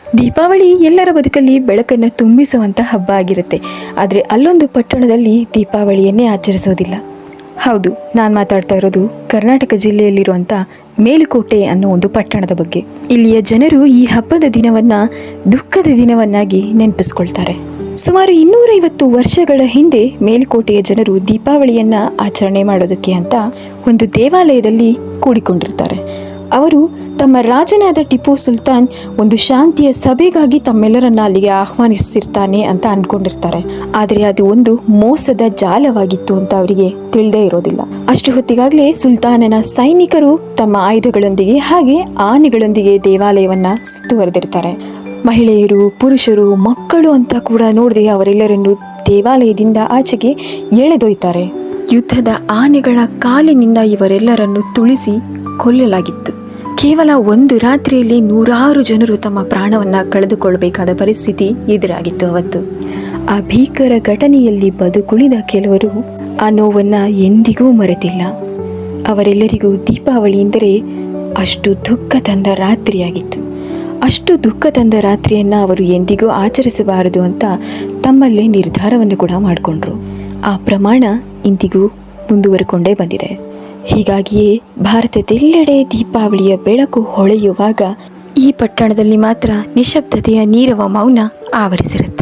ದೀಪಾವಳಿ ಎಲ್ಲರ ಬದುಕಲ್ಲಿ ಬೆಳಕನ್ನು ತುಂಬಿಸುವಂಥ ಹಬ್ಬ ಆಗಿರುತ್ತೆ. ಆದರೆ ಅಲ್ಲೊಂದು ಪಟ್ಟಣದಲ್ಲಿ ದೀಪಾವಳಿಯನ್ನೇ ಆಚರಿಸೋದಿಲ್ಲ. ಹೌದು, ನಾನು ಮಾತಾಡ್ತಾ ಇರೋದು ಕರ್ನಾಟಕ ಜಿಲ್ಲೆಯಲ್ಲಿರುವಂಥ ಮೇಲುಕೋಟೆ ಅನ್ನೋ ಒಂದು ಪಟ್ಟಣದ ಬಗ್ಗೆ. ಇಲ್ಲಿಯ ಜನರು ಈ ಹಬ್ಬದ ದಿನವನ್ನು ದುಃಖದ ದಿನವನ್ನಾಗಿ ನೆನಪಿಸ್ಕೊಳ್ತಾರೆ. ಸುಮಾರು 250 ವರ್ಷಗಳ ಹಿಂದೆ ಮೇಲುಕೋಟೆಯ ಜನರು ದೀಪಾವಳಿಯನ್ನು ಆಚರಣೆ ಮಾಡೋದಕ್ಕೆ ಅಂತ ಒಂದು ದೇವಾಲಯದಲ್ಲಿ ಕೂಡಿಕೊಂಡಿರ್ತಾರೆ. ಅವರು ತಮ್ಮ ರಾಜನಾದ ಟಿಪ್ಪು ಸುಲ್ತಾನ್ ಒಂದು ಶಾಂತಿಯ ಸಭೆಗಾಗಿ ತಮ್ಮೆಲ್ಲರನ್ನ ಅಲ್ಲಿಗೆ ಆಹ್ವಾನಿಸಿರ್ತಾನೆ ಅಂತ ಅಂದ್ಕೊಂಡಿರ್ತಾರೆ. ಆದರೆ ಅದು ಒಂದು ಮೋಸದ ಜಾಲವಾಗಿತ್ತು ಅಂತ ಅವರಿಗೆ ತಿಳಿದೇ ಇರೋದಿಲ್ಲ. ಅಷ್ಟು ಹೊತ್ತಿಗಾಗಲೇ ಸುಲ್ತಾನನ ಸೈನಿಕರು ತಮ್ಮ ಆಯುಧಗಳೊಂದಿಗೆ ಹಾಗೆ ಆನೆಗಳೊಂದಿಗೆ ದೇವಾಲಯವನ್ನ ಸುತ್ತುವರೆದಿರ್ತಾರೆ. ಮಹಿಳೆಯರು, ಪುರುಷರು, ಮಕ್ಕಳು ಅಂತ ಕೂಡ ನೋಡದೆ ಅವರೆಲ್ಲರನ್ನು ದೇವಾಲಯದಿಂದ ಆಚೆಗೆ ಎಳೆದೊಯ್ತಾರೆ. ಯುದ್ಧದ ಆನೆಗಳ ಕಾಲಿನಿಂದ ಇವರೆಲ್ಲರನ್ನು ತುಳಿಸಿ ಕೊಲ್ಲಲಾಗಿತ್ತು. ಕೇವಲ ಒಂದು ರಾತ್ರಿಯಲ್ಲಿ 100 ಜನರು ತಮ್ಮ ಪ್ರಾಣವನ್ನು ಕಳೆದುಕೊಳ್ಳಬೇಕಾದ ಪರಿಸ್ಥಿತಿ ಎದುರಾಗಿತ್ತು ಅವತ್ತು. ಆ ಭೀಕರ ಘಟನೆಯಲ್ಲಿ ಬದುಕುಳಿದ ಕೆಲವರು ಆ ನೋವನ್ನು ಎಂದಿಗೂ ಮರೆತಿಲ್ಲ. ಅವರೆಲ್ಲರಿಗೂ ದೀಪಾವಳಿ ಎಂದರೆ ಅಷ್ಟು ದುಃಖ ತಂದ ರಾತ್ರಿಯಾಗಿತ್ತು. ಅಷ್ಟು ದುಃಖ ತಂದ ರಾತ್ರಿಯನ್ನು ಅವರು ಎಂದಿಗೂ ಆಚರಿಸಬಾರದು ಅಂತ ತಮ್ಮಲ್ಲೇ ನಿರ್ಧಾರವನ್ನು ಕೂಡ ಮಾಡಿಕೊಂಡ್ರು. ಆ ಪ್ರಮಾಣ ಇಂದಿಗೂ ಮುಂದುವರಿಕೊಂಡೇ ಬಂದಿದೆ. ಹೀಗಾಗಿಯೇ ಭಾರತದೆಲ್ಲೆಡೆ ದೀಪಾವಳಿಯ ಬೆಳಕು ಹೊಳೆಯುವಾಗ ಈ ಪಟ್ಟಣದಲ್ಲಿ ಮಾತ್ರ ನಿಶ್ಶಬ್ದತೆಯ ನೀರವ ಮೌನ ಆವರಿಸಿರುತ್ತೆ.